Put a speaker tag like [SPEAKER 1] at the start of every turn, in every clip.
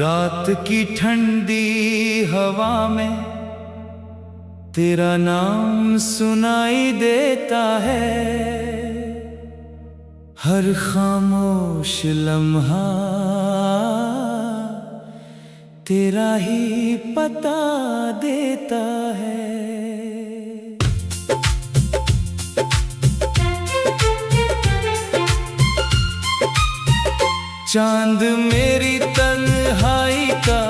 [SPEAKER 1] रात की ठंडी हवा में तेरा नाम सुनाई देता है। हर खामोश लम्हा तेरा ही पता देता है। चांद मेरी तन्हाई का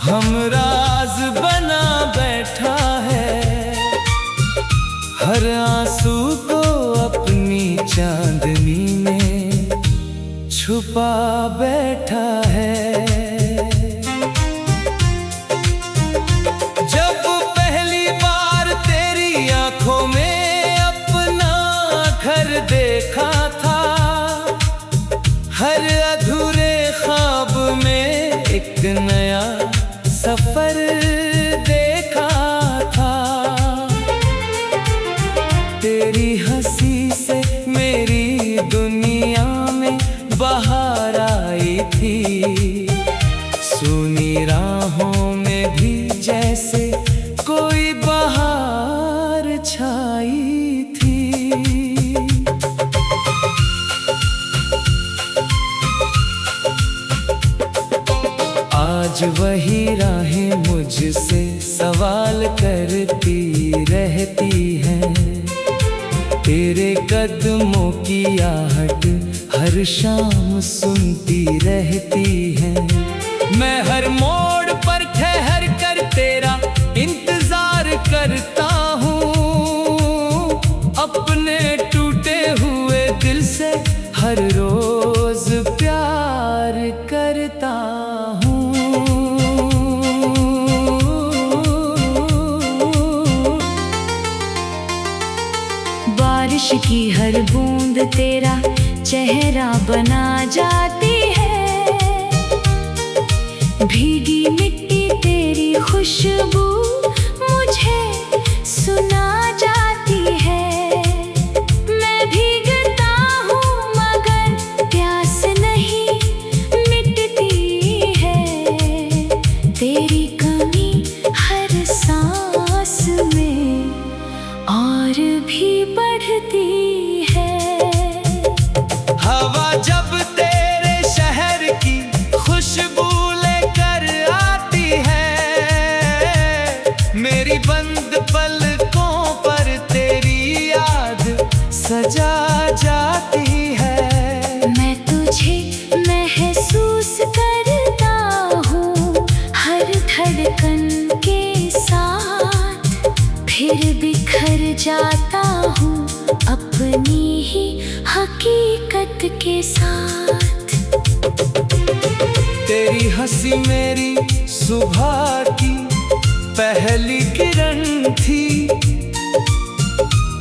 [SPEAKER 1] हमराज बना बैठा है। हर आंसू को अपनी चांदनी में छुपा बैठा है। जब पहली बार तेरी आंखों में अपना घर देखा था, हर अधूरे ख्वाब में एक नया सफर देखा था। तेरी हंसी से मेरी दुनिया में बहार आई थी। सुनी राहों में भी जैसे कोई बहार छाई थी। आज वही राहें मुझसे सवाल करती रहती हैं। तेरे कदमों की आहट हर शाम सुनती रहती है। मैं हर मोड़ पर ठहर कर तेरा इंतजार करता हूँ। अपने टूटे हुए दिल से हर रोज प्यार करता हूँ।
[SPEAKER 2] बारिश की हर बूंद तेरा चेहरा बना जाती है। भीगी मिट्टी तेरी खुशबू मुझे सुना जाती है। मैं भीगता हूँ मगर प्यास नहीं मिटती है। तेरी कमी हर सांस में और भी बढ़ती है।
[SPEAKER 1] हवा जब तेरे शहर की खुशबू लेकर आती है, मेरी बंद पलकों पर तेरी याद सजा जाती है।
[SPEAKER 2] मैं तुझे महसूस करता हूँ हर धड़कन के साथ। फिर बिखर जाता हूँ अपनी ही हकीकत के साथ।
[SPEAKER 1] तेरी हंसी मेरी सुबह की पहली किरण थी।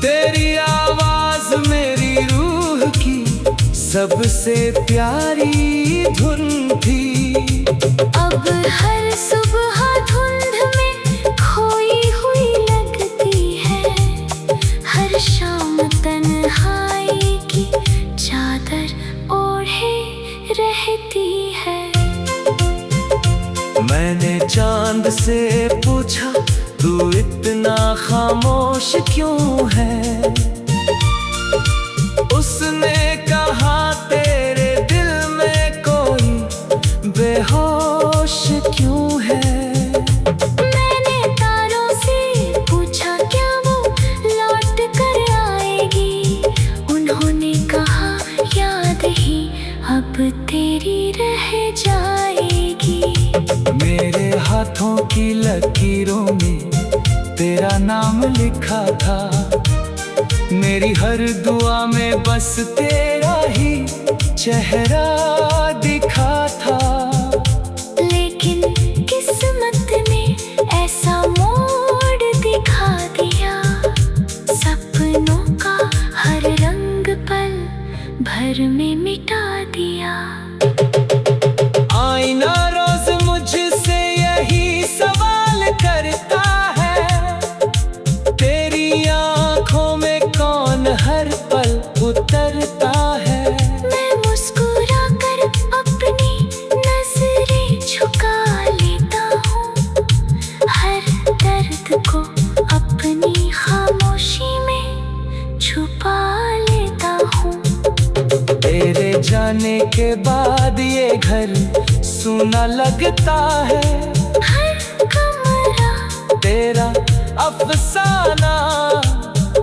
[SPEAKER 1] तेरी आवाज मेरी रूह की सबसे प्यारी धुन थी।
[SPEAKER 2] अब हर सुबह धुंध में खोई हुई लगती है। हर शाम तन्हाई की चादर ओढ़े रहती है।
[SPEAKER 1] मैंने चांद से पूछा तू इतना खामोश क्यों है। उसने कहा तेरे दिल में कोई बेहोश क्यों है।
[SPEAKER 2] मैंने तारों से पूछा क्या वो लौट कर आएगी। उन्होंने कहा याद ही अब तेरी रह जाएगी।
[SPEAKER 1] मेरे हाथों की लकीरों में तेरा नाम लिखा था। मेरी हर दुआ में बस तेरा ही चेहरा दिखा था।
[SPEAKER 2] लेकिन किस्मत ने ऐसा मोड़ दिखा दिया। सपनों का हर रंग पल भर में मिटा दिया।
[SPEAKER 1] आईना रोज मुझसे यही सवाल करता है। तेरी आंखों में कौन हर पल उतरता है।
[SPEAKER 2] मैं मुस्कुरा कर अपनी नजरें झुका
[SPEAKER 1] जाने के बाद ये घर सूना लगता है।
[SPEAKER 2] हर कमरा
[SPEAKER 1] तेरा अफसाना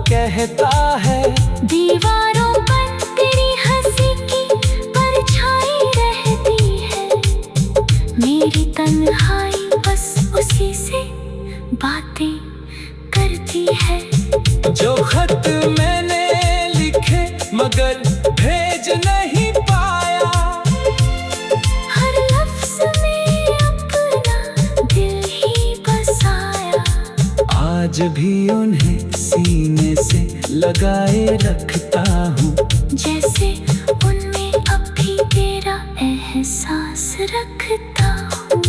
[SPEAKER 1] कहता है।
[SPEAKER 2] दीवारों पर तेरी हंसी की परछाई रहती है। मेरी तन्हाई बस उसी से बातें करती है।
[SPEAKER 1] जो खत मैंने लिखे मगर भेज नहीं पाया,
[SPEAKER 2] हर लफ्ज़ में अपना दिल ही बसाया।
[SPEAKER 1] आज भी उन्हें सीने से लगाए रखता हूँ,
[SPEAKER 2] जैसे उनमें अब भी तेरा एहसास रखता हूँ।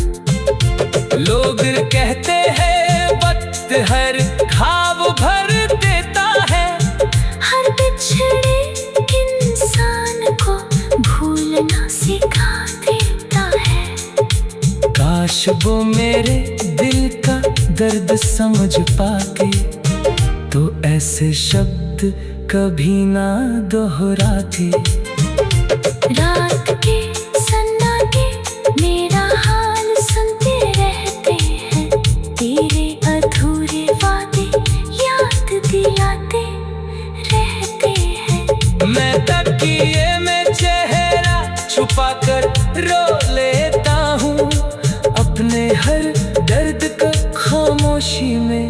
[SPEAKER 1] लोग कहते हैं वक्त हर ख्वाब भर देता है।
[SPEAKER 2] हर बिछड़े इंसान को भूलना सिखा देता है।
[SPEAKER 1] काश वो मेरे दिल का दर्द समझ पाते, तो ऐसे शब्द कभी ना दोहराते।
[SPEAKER 2] रात के सन्नाटे मेरा हाल सुनते रहते हैं। तेरे अधूरे वादे याद दिलाते रहते हैं।
[SPEAKER 1] मैं तकिए में चेहरा छुपा कर रो लेता हूँ, अपने हर दर्द का खामोशी में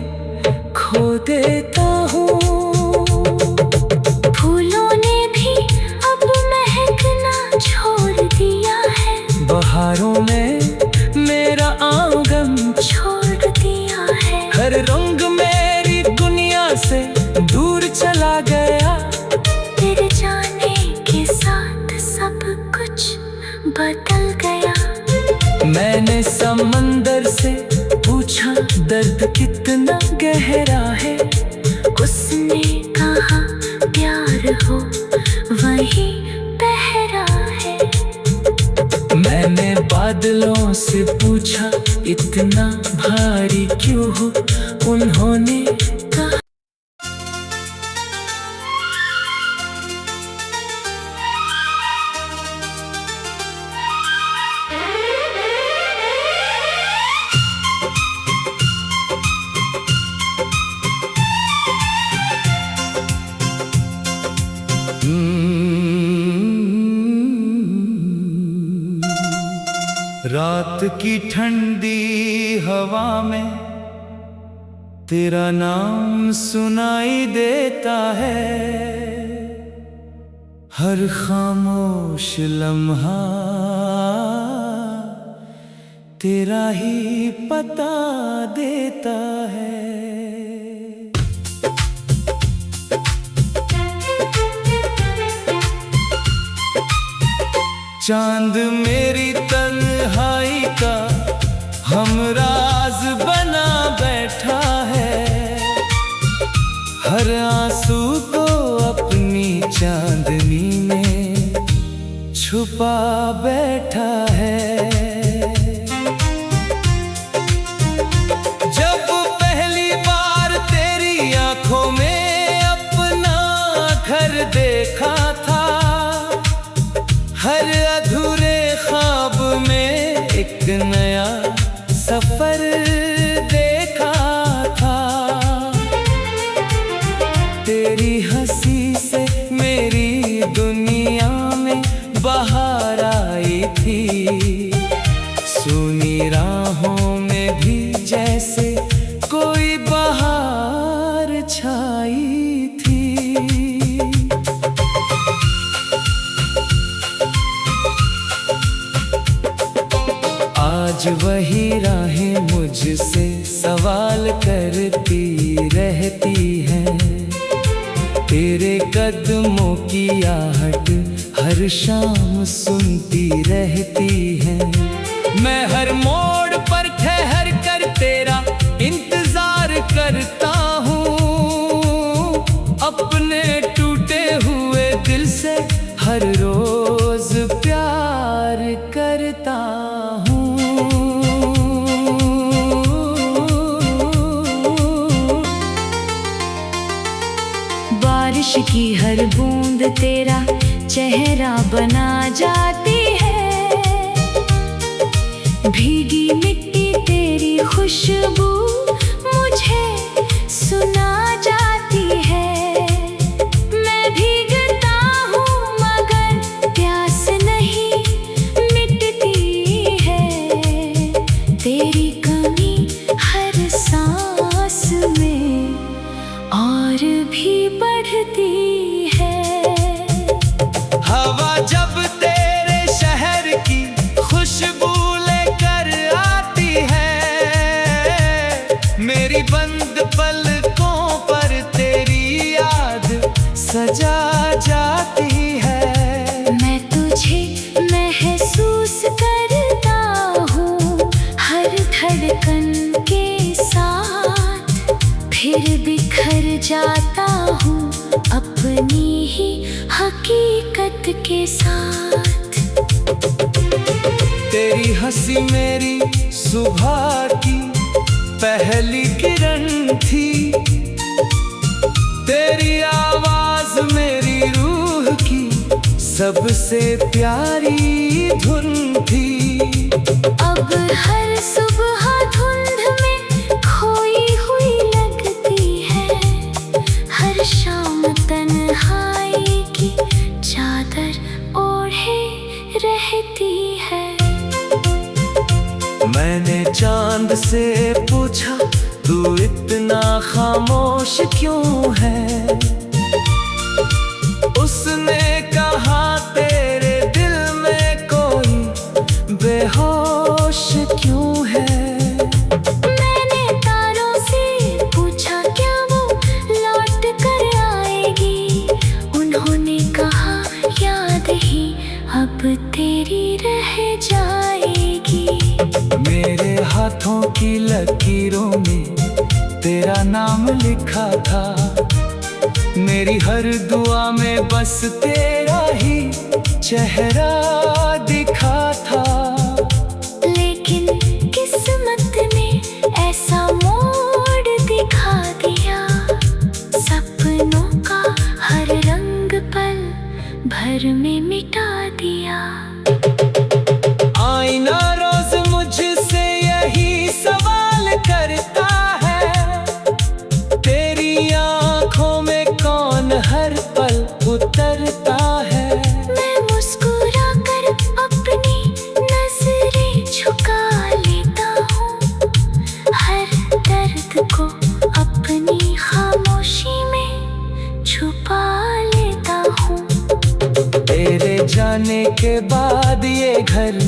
[SPEAKER 1] खो देता हूँ।
[SPEAKER 2] फूलों ने भी अब महकना छोड़ दिया है।
[SPEAKER 1] बहारों में मेरा आंगन
[SPEAKER 2] छोड़ दिया है।
[SPEAKER 1] हर रंग मेरी दुनिया से दूर चला गया।
[SPEAKER 2] तेरे जाने के साथ सब कुछ बदल गया।
[SPEAKER 1] मैंने समंदर से पूछा दर्द कितना गहरा है।
[SPEAKER 2] उसने कहा प्यार हो वही पहरा है।
[SPEAKER 1] मैंने बादलों से पूछा इतना भारी क्यों हो, उन्होंने कहा रात की ठंडी हवा में तेरा नाम सुनाई देता है। हर खामोश लम्हा तेरा ही पता देता है। चांद मेरी तन्हाई का हमराज बना बैठा है। हर आंसू को अपनी चांदनी में छुपा बैठा है। जब पहली बार तेरी आंखों में अपना घर देखा था, हर अधूरे ख्वाब में एक नया सफर देखा था। तेरी हंसी से मेरी दुनिया में बाहर आई थी। सुनी राहों में भी जैसे कोई बहार छाई थी। आज वही राहें मुझसे सवाल करती रहती हैं। तेरे कदमों की आहट हर शाम सुनती रहती है। मैं हर मोड़ पर ठहर कर तेरा इंतजार करता हूँ। अपने टूटे हुए दिल से हर रोज प्यार करता हूँ।
[SPEAKER 2] बारिश की हर बूंद तेरा चेहरा बना जाती है। भीगी मिट्टी तेरी खुशबू मुझे सुना जाती है। मैं भीगता हूँ मगर प्यास नहीं मिटती है। तेरी कमी हर सांस में और भी बढ़ती है।
[SPEAKER 1] हवा जब तेरे शहर की खुशबू लेकर आती है, मेरी बंद पलकों पर तेरी याद सजा जाती है।
[SPEAKER 2] मैं तुझे महसूस करता हूँ हर धड़कन के साथ, फिर बिखर जाता हूँ अपनी ही हकीकत के साथ।
[SPEAKER 1] तेरी हंसी मेरी सुबह की पहली किरण थी, तेरी आवाज मेरी रूह की सबसे प्यारी धुन थी।
[SPEAKER 2] अब हर सुबह धुंध में खोई हुई लगती है, हर शाम तन्हाई की चादर ओढ़े रहती है।
[SPEAKER 1] मैंने चांद से पूछा तू इतना खामोश क्यों है? उसने कहा तेरे दिल में कोई बेहोश क्यों है?
[SPEAKER 2] मैंने तारों से पूछा क्या वो लौट कर आएगी? उन्होंने कहा याद ही अब तेरी रह जाएगी।
[SPEAKER 1] मेरे हाथों की लकीरों में तेरा नाम लिखा था, मेरी हर दुआ में बस तेरा ही चेहरा दिखा था।
[SPEAKER 2] लेकिन किस्मत ने ऐसा मोड़ दिखा दिया, सपनों का हर रंग पल भर में मिटा दिया।
[SPEAKER 1] आईना रोज मुझसे यही सवाल करता है, तेरी आंखों में कौन हर पल उतरता है?
[SPEAKER 2] मैं मुस्कुरा कर अपनी नजरें झुका लेता हूँ, हर दर्द को अपनी खामोशी में छुपा लेता हूँ।
[SPEAKER 1] तेरे जाने के बाद ये घर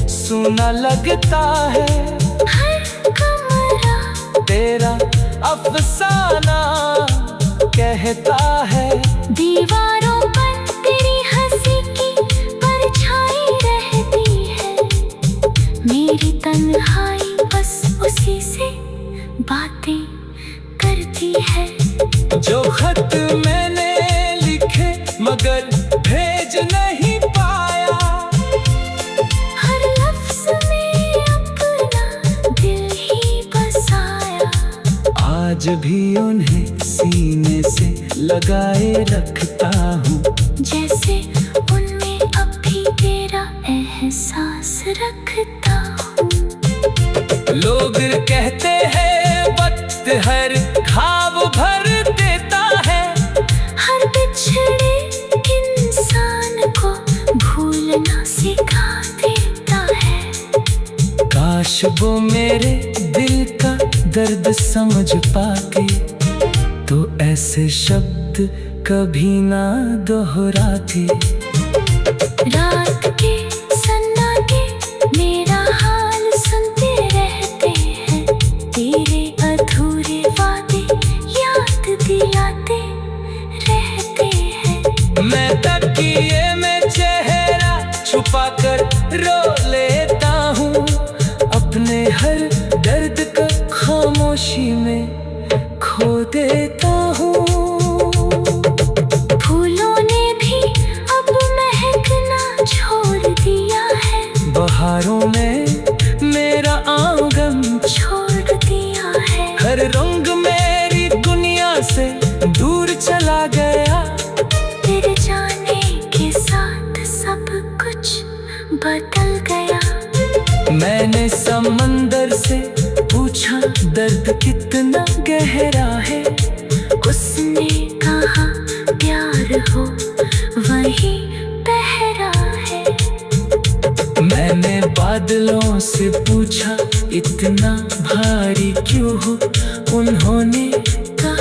[SPEAKER 1] सूना लगता है,
[SPEAKER 2] हर कमरा
[SPEAKER 1] तेरा अफसाना कहता है।
[SPEAKER 2] दीवारों पर तेरी हंसी की परछाई रहती है, मेरी तन्हाई बस उसी से बातें करती है।
[SPEAKER 1] जो खत मैंने लिखे मगर भेज नहीं पाया,
[SPEAKER 2] हर लफ्ज में अपना दिल ही बसाया।
[SPEAKER 1] आज भी उन्हें सीने से लगाए रखता हूँ,
[SPEAKER 2] जैसे उनमें अब भी तेरा एहसास रखता हूँ।
[SPEAKER 1] लोग कहते हैं वक्त हर ख्वाब भर देता है,
[SPEAKER 2] हर बिछड़े इंसान को भूलना सिखा देता है।
[SPEAKER 1] काश वो मेरे दिल का दर्द समझ पाते, तो ऐसे शब्द कभी ना दोहराते।
[SPEAKER 2] रात के सन्नाटे मेरा हाल सुनते रहते हैं, तेरे अधूरे वादे याद दिलाते रहते हैं।
[SPEAKER 1] मैं तकिए में चेहरा छुपा कर रो लेता हूँ, अपने हर दर्द को खामोशी में खो देता हूँ।
[SPEAKER 2] फूलों ने भी अब महकना छोड़ दिया है,
[SPEAKER 1] बहारों में मेरा आंगन
[SPEAKER 2] छोड़ दिया है।
[SPEAKER 1] हर रंग मेरी दुनिया से दूर चला गया,
[SPEAKER 2] तेरे जाने के साथ
[SPEAKER 1] समंदर से पूछा दर्द कितना गहरा है।
[SPEAKER 2] उसने कहा प्यार हो वही पहरा है।
[SPEAKER 1] मैंने बादलों से पूछा इतना भारी क्यों हो। उन्होंने कहा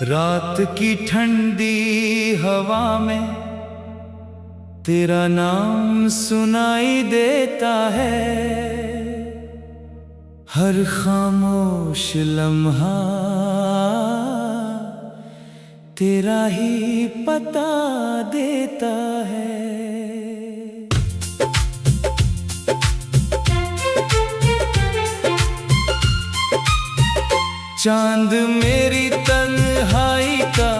[SPEAKER 1] रात की ठंडी हवा में तेरा नाम सुनाई देता है। हर खामोश लम्हा तेरा ही पता देता है। चांद मेरी तन्हाई का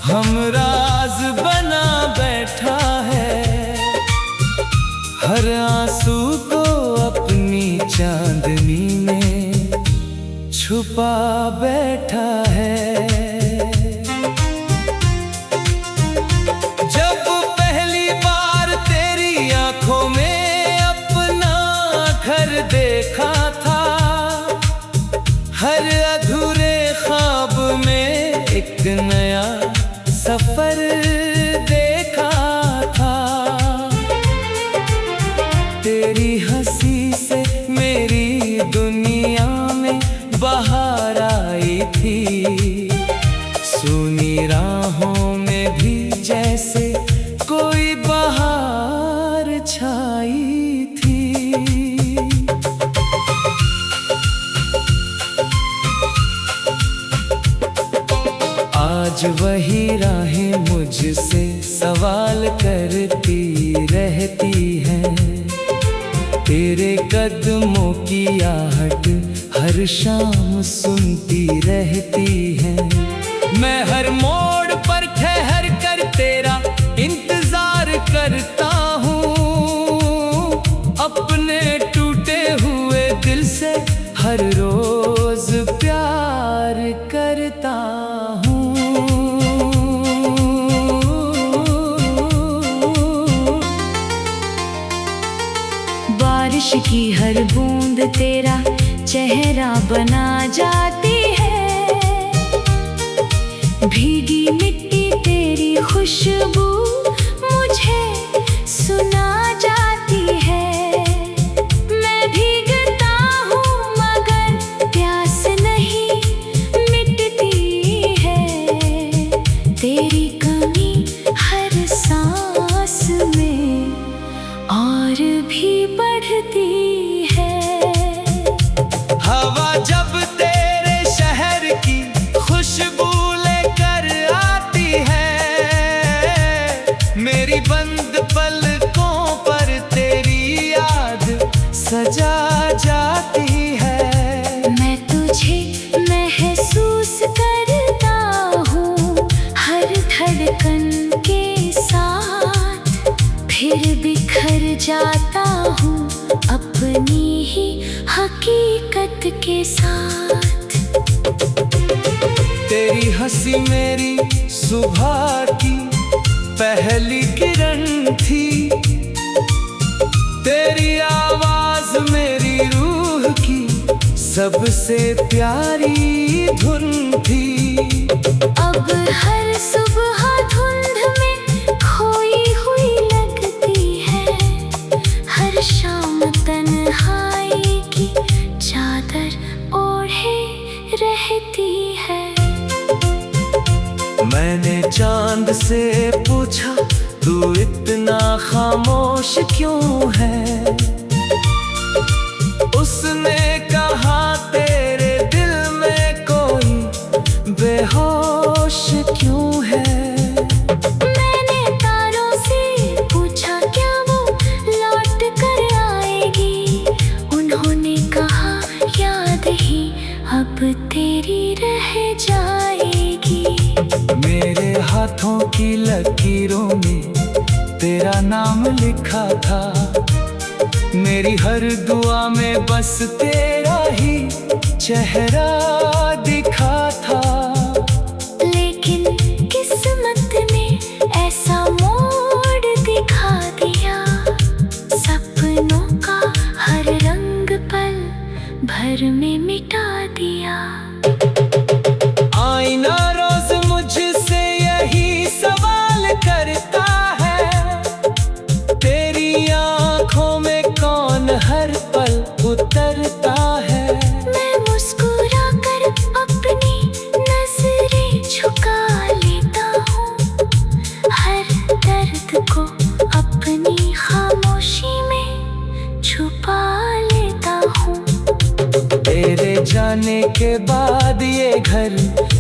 [SPEAKER 1] हमराज बना बैठा है। हर आंसू को अपनी चांदनी में छुपा बैठा है। जब पहली बार तेरी आंखों में अपना घर देखा था, हर अधूरे ख्वाब में एक नया सफर देखा था। तेरी हंसी से मेरी दुनिया में बहार आई थी। सुनी राहों में भी जैसे कोई बहार छाई थी। आज वही राहें मुझसे सवाल करती रहती हैं। तेरे कदमों की आहट हर शाम सुनती रहती है। मैं हर मोड़ पर ठहर कर तेरा इंतजार करता हूँ। अपने टूटे हुए दिल से हर रोज प्यार करता हूँ।
[SPEAKER 2] बारिश की हर बूंद तेरा चेहरा बना जाती है। भीगी मिट्टी तेरी खुशबू मुझे सुना जाती है। मैं भीगता हूँ मगर प्यास नहीं मिटती है। तेरी कमी हर सांस में और भी बढ़ती है।
[SPEAKER 1] हवा जब तेरे शहर की खुशबू लेकर आती है, मेरी बंद पलकों पर तेरी याद सजा जाती है।
[SPEAKER 2] मैं तुझे महसूस करता हूँ हर धड़कन के साथ। फिर बिखर जाता हूँ अपनी ही हकीकत के साथ।
[SPEAKER 1] तेरी हंसी मेरी सुबह की पहली किरण थी। तेरी आवाज मेरी रूह की सबसे प्यारी धुन थी।
[SPEAKER 2] अब हर सुबह धुंध में खोई हुई लगती है। हर शाम तन्हाई की चादर ओढ़े रहती है।
[SPEAKER 1] मैंने चांद से पूछा तू इतना खामोश क्यों है। उसने कहा तेरे दिल में कोई बेहोश क्यों है।
[SPEAKER 2] मैंने तारों से पूछा क्या वो लौट कर आएगी। उन्होंने कहा याद ही अब तेरी रह जाएगी।
[SPEAKER 1] मेरी की लकीरों में तेरा नाम लिखा था। मेरी हर दुआ में बस तेरा ही चेहरा दिखा था।
[SPEAKER 2] लेकिन किस्मत ने ऐसा मोड़ दिखा दिया, सपनों का हर रंग पल भर में मिटा दिया।
[SPEAKER 1] आईना रोज मुझसे यही सवाल करता है, तेरी आंखों में कौन हर पल उतरता है।
[SPEAKER 2] मैं मुस्कुरा कर अपनी नजरें झुका लेता हूँ, हर दर्द को अपनी खामोशी में छुपा लेता हूँ।
[SPEAKER 1] तेरे जाने के बाद ये घर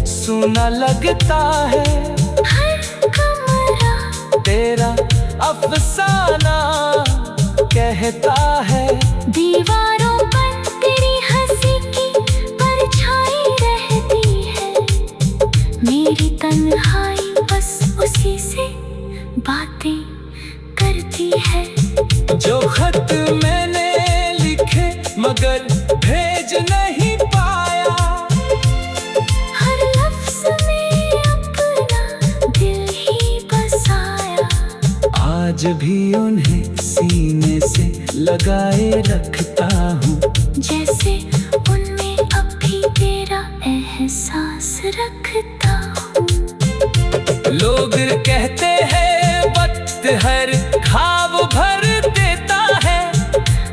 [SPEAKER 1] सूना लगता है,
[SPEAKER 2] हर कमरा
[SPEAKER 1] तेरा अफसाना कहता है।
[SPEAKER 2] दीवारों पर तेरी हंसी की परछाई रहती है, मेरी तन्हाई बस उसी से बातें करती है।
[SPEAKER 1] जो खत मैंने लिखे मगर भेज नहीं पाया,
[SPEAKER 2] हर लफ्ज में अपना दिल ही बसाया।
[SPEAKER 1] आज भी उन्हें सीने से लगाए रखता हूँ,
[SPEAKER 2] जैसे उनमें अब भी तेरा एहसास रखता हूँ।
[SPEAKER 1] लोग कहते हैं वक्त हर ख्वाब भर देता है,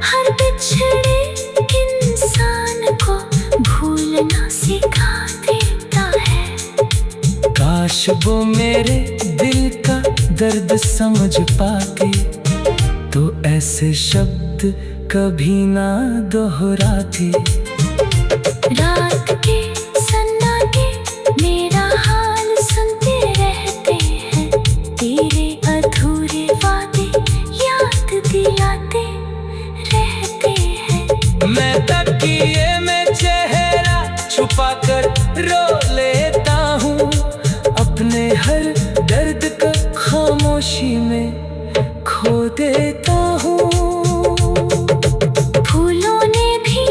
[SPEAKER 2] हर बिछड़े इंसान को भूलना सिखा देता है।
[SPEAKER 1] काश वो मेरे दिल का दर्द समझ पाते, तो ऐसे शब्द कभी ना दोहराते।
[SPEAKER 2] रात के सन्नाटे मेरा हाल सुनते रहते हैं, तेरे अधूरे वादे याद दिलाते रहते हैं।
[SPEAKER 1] मैं तकिए में चेहरा छुपा कर रो लेता हूँ, अपने हर दर्द का खामोशी में खो देता हूँ।
[SPEAKER 2] फूलों ने भी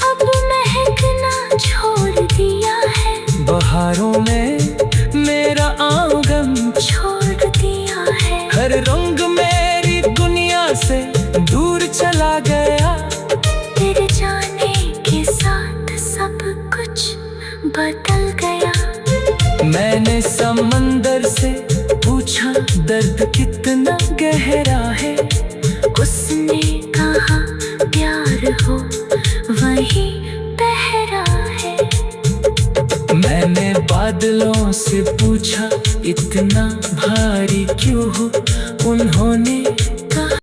[SPEAKER 2] अब महकना छोड़ दिया है,
[SPEAKER 1] बहारों ने मेरा आंगन
[SPEAKER 2] छोड़ दिया है।
[SPEAKER 1] हर रंग मेरी दुनिया से दूर चला गया।
[SPEAKER 2] तेरे जाने के साथ सब कुछ बदल गया।
[SPEAKER 1] मैंने समंदर से पूछा दर्द कितना गहरा है,
[SPEAKER 2] उसने कहा प्यार हो वही पहरा है।
[SPEAKER 1] मैंने बादलों से पूछा इतना भारी क्यों हो, उन्होंने कहा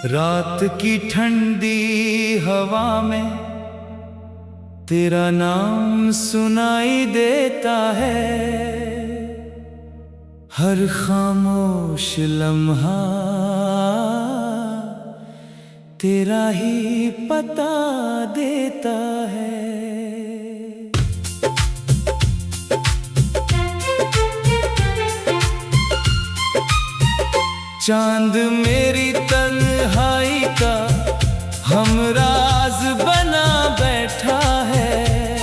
[SPEAKER 1] रात की ठंडी हवा में तेरा नाम सुनाई देता है, हर खामोश लम्हा तेरा ही पता देता है। चांद मेरी तन्हाई का हमराज बना बैठा है,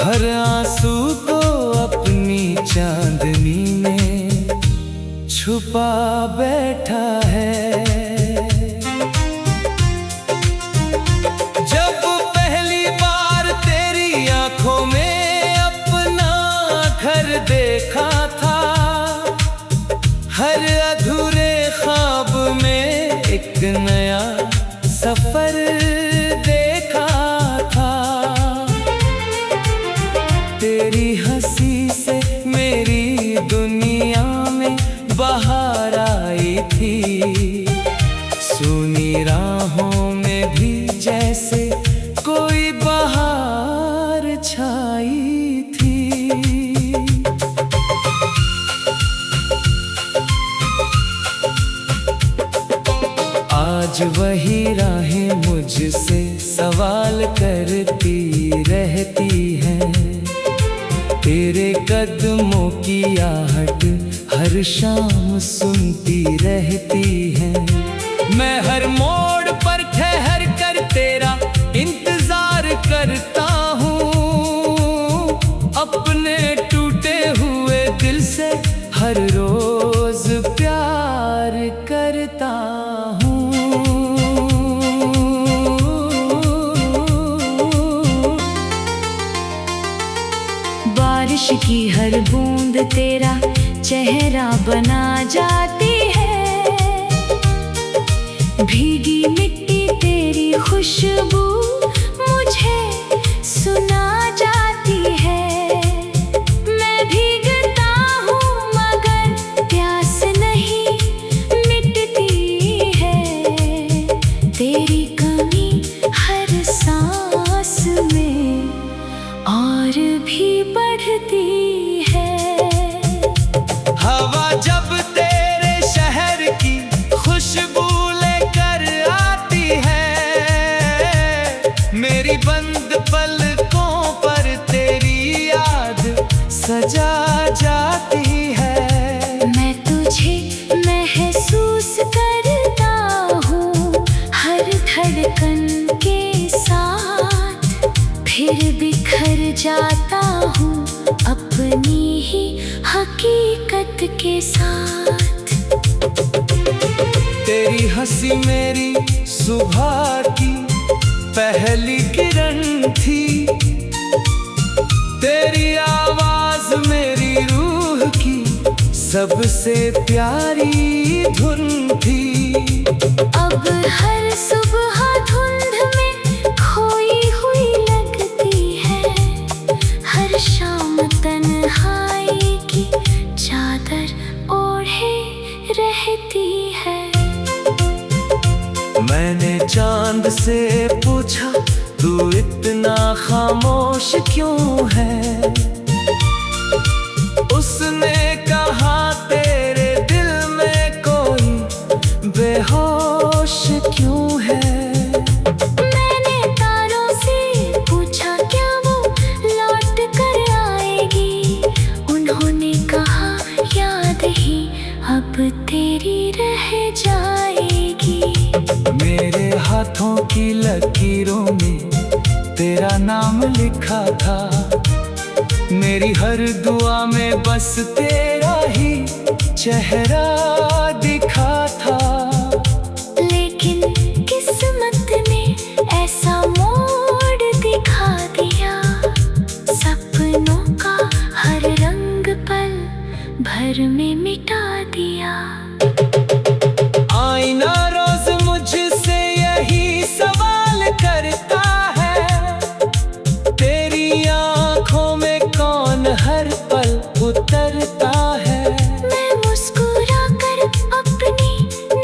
[SPEAKER 1] हर आंसू को अपनी चांदनी में छुपा बैठा है। जब पहली बार तेरी आंखों में अपना घर देखा था, हर अधूरे ख्वाब में एक नया सफर देखा था। तेरी हंसी से मेरी दुनिया में बहार आई थी, सुनी राहों में भी आज वही राहें मुझसे सवाल करती रहती हैं। तेरे कदमों की आहट हर शाम सुनती रहती है। मैं हर मोड़ पर ठहर कर तेरा इंतजार करता हूँ। अपने टूटे हुए दिल से हर रोज प्यार करता हूँ।
[SPEAKER 2] बारिश की हर बूंद तेरा चेहरा बना जाती है। भीगी मिट्टी तेरी खुशबू मुझे सुना जाती है। मैं भीगता हूँ मगर प्यास नहीं मिटती है। तेरी कमी हर सांस में और भी बढ़ती है।
[SPEAKER 1] हवा जब तेरे शहर की खुशबू लेकर आती है। मेरी बंद पलकों पर तेरी याद सजा जाती है।
[SPEAKER 2] मैं तुझे महसूस करता हूँ हर धड़कन के साथ। फिर बिखर जाता हूँ अपनी ही हकीकत के साथ।
[SPEAKER 1] तेरी हंसी मेरी सुबह की पहली किरण थी। तेरी आवाज मेरी रूह की सबसे प्यारी धुन थी।
[SPEAKER 2] अब हर सुबह धुंध में खोई हुई लगती है। हर शाम तन्हाई की चादर ओढ़े रहती है।
[SPEAKER 1] मैंने चांद से पूछा तू इतना खामोश क्यों है। उसने कहा तेरे दिल में कोई बेहोश क्यों है।
[SPEAKER 2] मैंने तारों से पूछा क्या वो लौट कर आएगी। उन्होंने कहा याद ही अब तेरी रह जाएगी।
[SPEAKER 1] मेरे हाथों की लकीरों में तेरा नाम लिखा था। मेरी हर दुआ में बस तेरा ही चेहरा दिखा था।
[SPEAKER 2] लेकिन किस्मत ने ऐसा मोड़ दिखा दिया। सपनों का हर रंग पल भर में मिटा दिया।
[SPEAKER 1] आईना रोज मुझसे यही सवाल करता है। तेरी आंखों में कौन हर पल उतरता है।
[SPEAKER 2] मैं मुस्कुरा कर अपनी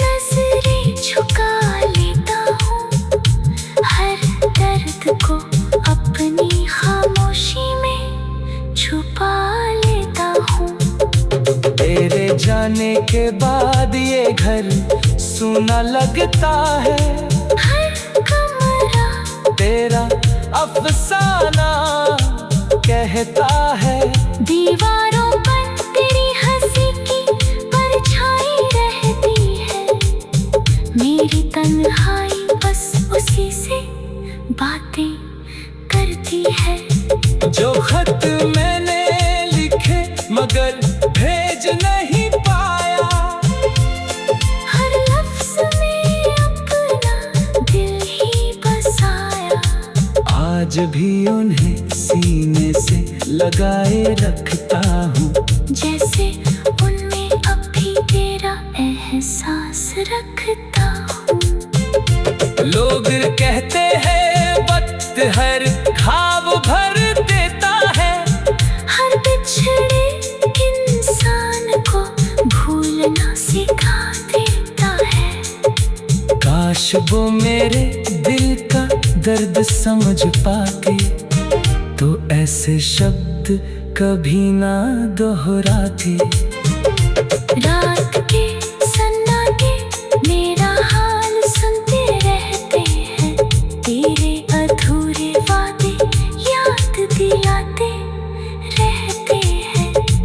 [SPEAKER 2] नजरें झुका लेता हूँ। हर दर्द को अपनी खामोशी में छुपा लेता हूँ।
[SPEAKER 1] तेरे जाने के बाद ये घर सूना लगता है।
[SPEAKER 2] हर कमरा
[SPEAKER 1] तेरा अफसाना कहता है।
[SPEAKER 2] दीवारों पर तेरी हंसी की परछाई रहती है। मेरी तन्हाई बस उसी से बातें करती है।
[SPEAKER 1] जो खत मैंने लिखे मगर भेज नहीं पाया।
[SPEAKER 2] हर लफ्ज में अपना दिल ही बसाया।
[SPEAKER 1] आज भी उन्हें सीने से लगाए रखता हूँ।
[SPEAKER 2] जैसे उनमें अब भी तेरा एहसास रखता हूँ।
[SPEAKER 1] लोग कहते हैं वक्त हर ख्वाब भर देता है।
[SPEAKER 2] हर बिछड़े इंसान को भूलना सिखा देता है।
[SPEAKER 1] काश वो मेरे दिल का दर्द समझ पाते तो ऐसे शब्द कभी ना दोहराते।
[SPEAKER 2] रात के सन्नाटे मेरा हाल सुनते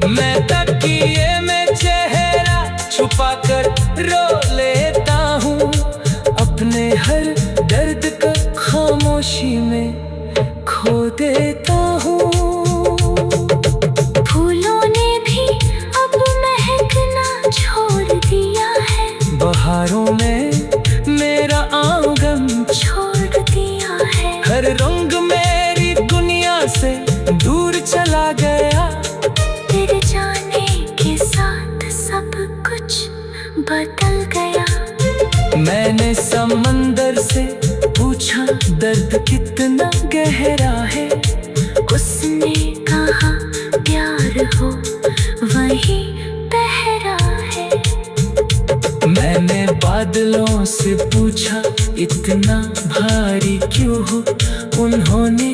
[SPEAKER 1] मैं तकिए में चेहरा छुपा कर रो लेता हूँ, अपने हर दर्द का खामोशी में खो देता हूँ।
[SPEAKER 2] फूलों ने भी अब महकना छोड़ दिया है,
[SPEAKER 1] बहारों में मेरा आंगन
[SPEAKER 2] छोड़ दिया है।
[SPEAKER 1] हर रंग मेरी दुनिया से दूर चला गया,
[SPEAKER 2] तेरे जाने के साथ सब कुछ बदल गया।
[SPEAKER 1] मैंने समंदर से पूछा दर्द कितना गहरा है,
[SPEAKER 2] उसने कहा प्यार हो वही बहरा है।
[SPEAKER 1] मैंने बादलों से पूछा इतना भारी क्यों हो, उन्होंने